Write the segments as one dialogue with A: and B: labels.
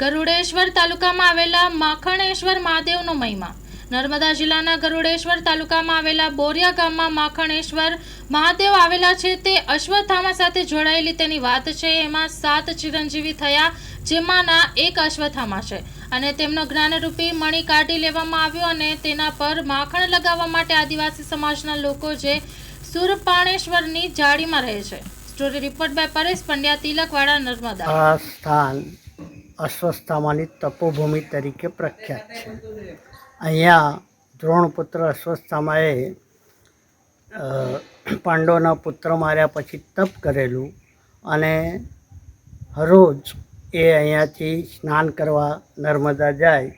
A: ગરુડેશ્વર તાલુકામાં આવેલા માખણેશ્વર મહાદેવનો મહિમા. નર્મદા જિલ્લાના ગરુડેશ્વર તાલુકામાં આવેલા બોરિયા ગામમાં માખણેશ્વર મહાદેવ આવેલા છે. તે અશ્વત્થામા સાથે જોડાયેલી તેની વાત છે. એમાં 7 ચિરંજીવી થયા, જેમાંના એક અશ્વત્થામા છે અને તેમનો જ્ઞાનરૂપી મણિ કાઢી લેવામાં આવ્યો અને તેના પર માખણ લગાવવા માટે આદિવાસી સમાજના લોકો જે સુરપાણેશ્વરની જાળીમાં રહે છે. Story report by Paresh Pandya, Tilakwada, Narmada.
B: આ સ્થાન અશ્વત્થામાની તપોભૂમિ તરીકે પ્રખ્યાત છે. અહીંયા દ્રોણપુત્ર અશ્વત્થામાએ પાંડવોના પુત્ર માર્યા પછી તપ કરેલું અને હરરોજ એ અહીંયાથી સ્નાન કરવા નર્મદા જાય.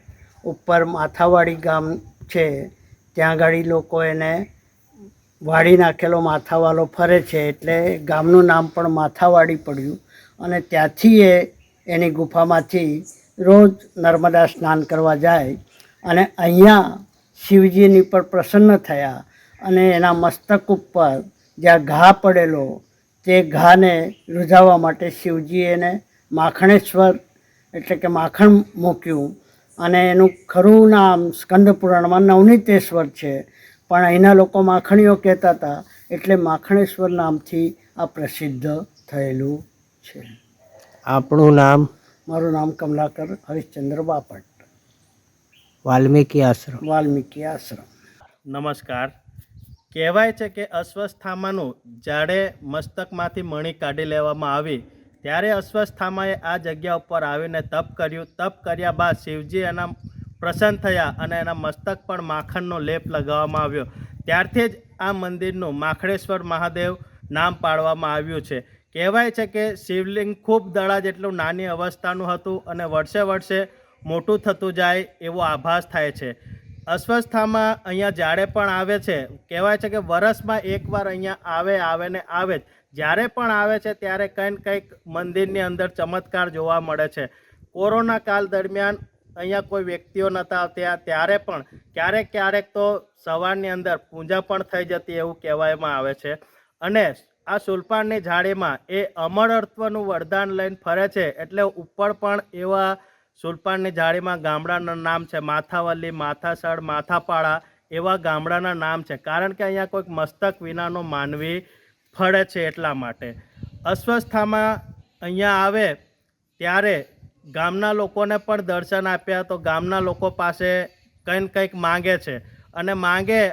B: ઉપર માથાવાડી ગામ છે, ત્યાં ગાડી લોકો એને વાળી નાખેલો માથાવાળો ફરે છે, એટલે ગામનું નામ પણ માથાવાડી પડ્યું. અને ત્યાંથી એ એની ગુફામાંથી રોજ નર્મદા સ્નાન કરવા જાય અને અહીંયા શિવજીની પર પ્રસન્ન થયા અને એના મસ્તક ઉપર જ્યાં ઘા પડેલો તે ઘાને રૂઝાવવા માટે શિવજી એને માખણેશ્વર એટલે કે માખણ મૂક્યું. અને એનું ખરું નામ સ્કંદ પુરાણમાં નવનીતેશ્વર છે, પણ અહીંના લોકો માખણીઓ કહેતા હતા, એટલે માખણેશ્વર નામથી આ પ્રસિદ્ધ થયેલું છે.
C: આપણું નામ?
B: મારું નામ કમલાકર હરિશ્ચંદ્ર બાપટ,
C: વાલ્મીકી આશ્રમ.
B: વાલ્મીકી આશ્રમ.
D: નમસ્કાર. કહેવાય છે કે અશ્વત્થામાનું જ્યારે મસ્તકમાંથી મણિ કાઢી લેવામાં આવી ત્યારે અશ્વત્થામાએ આ જગ્યા ઉપર આવીને તપ કર્યું. તપ કર્યા બાદ શિવજી એના પ્રસન્ન થયા અને એના મસ્તક પર માખણનો લેપ લગાવવામાં આવ્યો. ત્યારથી જ આ મંદિરનું માખણેશ્વર મહાદેવ નામ પાડવામાં આવ્યું છે. કહેવાય છે કે શિવલિંગ ખૂબ દડા જેટલું નાની અવસ્થાનું હતું અને વર્ષે વર્ષે મોટું થતું જાય એવો આભાસ થાય છે. અશ્વત્થામા અહીંયા જ્યારે પણ આવે છે, કહેવાય છે કે વર્ષમાં એકવાર અહીંયા આવે ને આવે જ. જ્યારે પણ આવે છે ત્યારે કંઈક કંઈક મંદિરની અંદર ચમત્કાર જોવા મળે છે. કોરોના કાળ દરમિયાન અહીંયા કોઈ વ્યક્તિઓ નહોતા આવતા, ત્યારે પણ ક્યારેક તો સવારની અંદર પૂજા પણ થઈ જતી એવું કહેવામાં આવે છે. અને આ સુલપાણની ઝાડીમાં એ અમરત્વનું વરદાન લઈને ફરે છે, એટલે ઉપર પણ એવા સુલપાણની ઝાડીમાં ગામડાના નામ છે. માથાવલ્લી, માથાસળ, માથાપાડા એવા ગામડાના નામ છે, કારણ કે અહીંયા કોઈક મસ્તક વિનાનો માનવી ફળે છે. એટલા માટે અશ્વત્થામા અહીંયા આવે ત્યારે ગામના લોકોને પણ દર્શન આપ્યા, તો ગામના લોકો પાસે કંઈક માંગે છે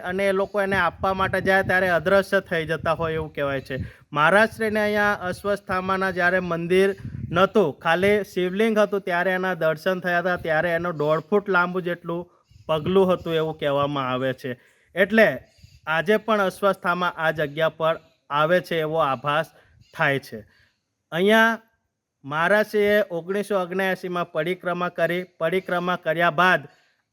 D: અને એ લોકો એને આપવા માટે જાય ત્યારે અદૃશ્ય થઈ જતા હોય એવું કહેવાય છે. મહારાજશ્રીને અહીંયા અશ્વત્થામાના જ્યારે મંદિર નહોતું, ખાલી શિવલિંગ હતું, ત્યારે એના દર્શન થયા હતા. ત્યારે એનું 1.5 ફૂટ લાંબુ જેટલું પગલું હતું એવું કહેવામાં આવે છે. એટલે આજે પણ અશ્વત્થામા આ જગ્યા પર આવે છે એવો આભાસ થાય છે. અહીંયા મહારાજશ્રીએ 1979માં પરિક્રમા કર્યા બાદ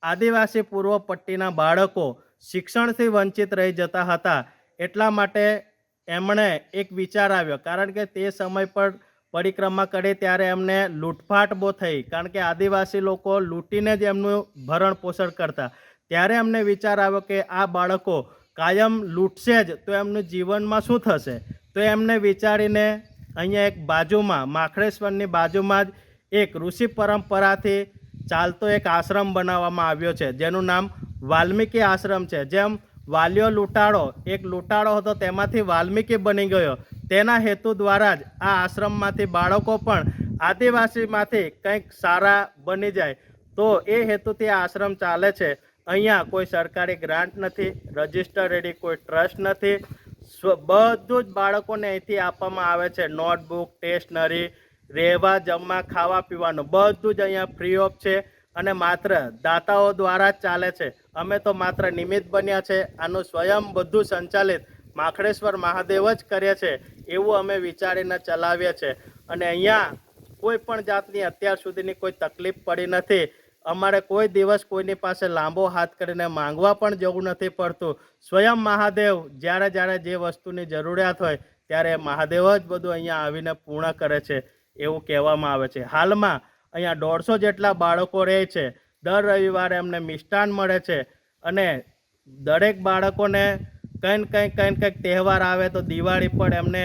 D: આદિવાસી પૂર્વ પટ્ટીના બાળકો શિક્ષણથી વંચિત રહી જતા હતા. એટલા માટે એમણે એક વિચાર આવ્યો, કારણ કે તે સમય પર પરિક્રમા કરી ત્યારે એમને લૂંટફાટ બહુ થઈ, કારણ કે આદિવાસી લોકો લૂંટીને જ એમનું ભરણ પોષણ કરતા. ત્યારે એમને વિચાર આવ્યો કે આ બાળકો કાયમ લૂંટશે જ તો એમનું જીવનમાં શું થશે. તો એમને વિચારીને અહીંયા એક બાજુમાં માખણેશ્વરની બાજુમાં જ એક ઋષિ પરંપરાથી ચાલતો એક આશ્રમ બનાવવામાં આવ્યો છે, જેનું નામ વાલ્મીકી આશ્રમ છે. જેમ વાલિયો એક લૂંટાળો હતો, તેમાંથી વાલ્મીકી બની ગયો, તેના હેતુ દ્વારા જ આ આશ્રમમાંથી બાળકો પણ આદિવાસીમાંથી કંઈક સારા બની જાય, તો એ હેતુથી આ આશ્રમ ચાલે છે. અહીંયા કોઈ સરકારી ગ્રાન્ટ નથી, રજિસ્ટર્ડ કોઈ ટ્રસ્ટ નથી. બધું જ બાળકોને અહીંથી આપવામાં આવે છે. નોટબુક, સ્ટેશનરી, રહેવા, જમવા, ખાવા પીવાનું બધું જ અહીંયા ફ્રી ઓફ છે અને માત્ર દાતાઓ દ્વારા જ ચાલે છે. અમે તો માત્ર નિમિત્ત બન્યા છે. આનું સ્વયં બધું સંચાલિત માખણેશ્વર મહાદેવ જ કરે છે એવું અમે વિચારીને ચલાવીએ છીએ. અને અહીંયા કોઈ પણ જાતની અત્યાર સુધીની કોઈ તકલીફ પડી નથી. અમારે કોઈ દિવસ કોઈની પાસે લાંબો હાથ કરીને માંગવા પણ જવું નથી પડતું. સ્વયં મહાદેવ જ્યારે જે વસ્તુની જરૂરિયાત હોય ત્યારે મહાદેવ જ બધું અહીંયા આવીને પૂર્ણ કરે છે એવું કહેવામાં આવે છે. હાલમાં અહીંયા 150 જેટલા બાળકો રહે છે. દર રવિવારે એમને મિષ્ટાન મળે છે અને દરેક બાળકોને કંઈક તહેવાર આવે તો દિવાળી પર એમને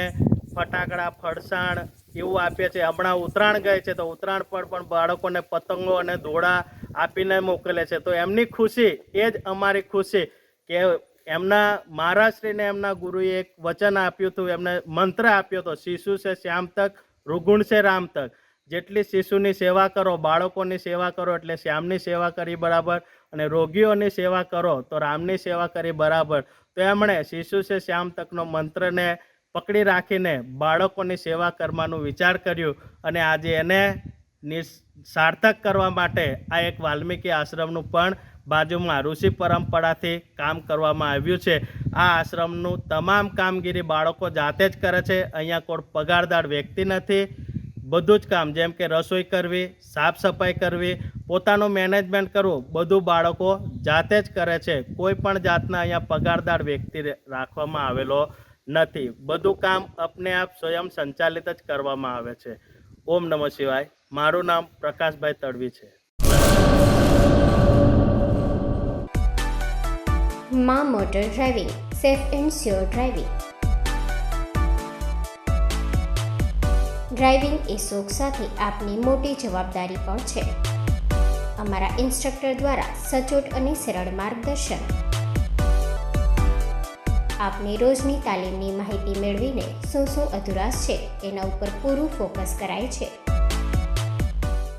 D: ફટાકડા, ફરસાણ એવું આપીએ છીએ. હમણાં ઉત્તરાયણ ગઈ છે તો ઉત્તરાયણ પર પણ બાળકોને પતંગો અને દોડા આપીને મોકલે છે. તો એમની ખુશી એ જ અમારી ખુશી કે એમના મહારાજશ્રીને એમના ગુરુએ એક વચન આપ્યું હતું, એમને મંત્ર આપ્યો હતો, શિશુ છે શ્યામ તક, રુગુણ છે રામ તક. જેટલી શિશુની સેવા કરો, બાળકોની સેવા કરો એટલે શ્યામની સેવા કરી બરાબર, અને રોગીઓની સેવા કરો તો રામની સેવા કરી બરાબર. તો એમણે શિશુ છે શ્યામ તકનો મંત્રને પકડી રાખીને બાળકોની સેવા કરવાનું વિચાર કર્યું, અને આજે એને સાર્થક કરવા માટે આ એક વાલ્મીકી આશ્રમનું પણ બાજુમાં ઋષિ પરંપરાથી કામ કરવામાં આવ્યું છે. આ આશ્રમનું તમામ કામગીરી બાળકો જાતે જ કરે છે. અહીંયા કોઈ પગારદાર વ્યક્તિ નથી. બધું જ કામ, જેમ કે રસોઈ કરવી, સાફ સફાઈ કરવી, પોતાનું મેનેજમેન્ટ કરવું, બધું બાળકો જાતે જ કરે છે. કોઈ પણ જાતના અહીંયા પગારદાર વ્યક્તિ રાખવામાં આવેલો નથી. બધું કામ અપને આપ સ્વયં સંચાલિત જ કરવામાં આવે છે. ઓમ નમઃ શિવાય. મારું નામ પ્રકાશભાઈ તડવી છે.
E: માં motor driving, safe and sure driving. Driving એ શોખ સાથે આપની મોટી જવાબદારી પણ છે. અમારા ઇન્સ્ટ્રક્ટર દ્વારા સચોટ અને સરળ માર્ગદર્શન. આપની રોજની તાલીમની માહિતી મેળવીને શું અધુરાશ છે એના ઉપર પૂરું ફોકસ કરાય છે.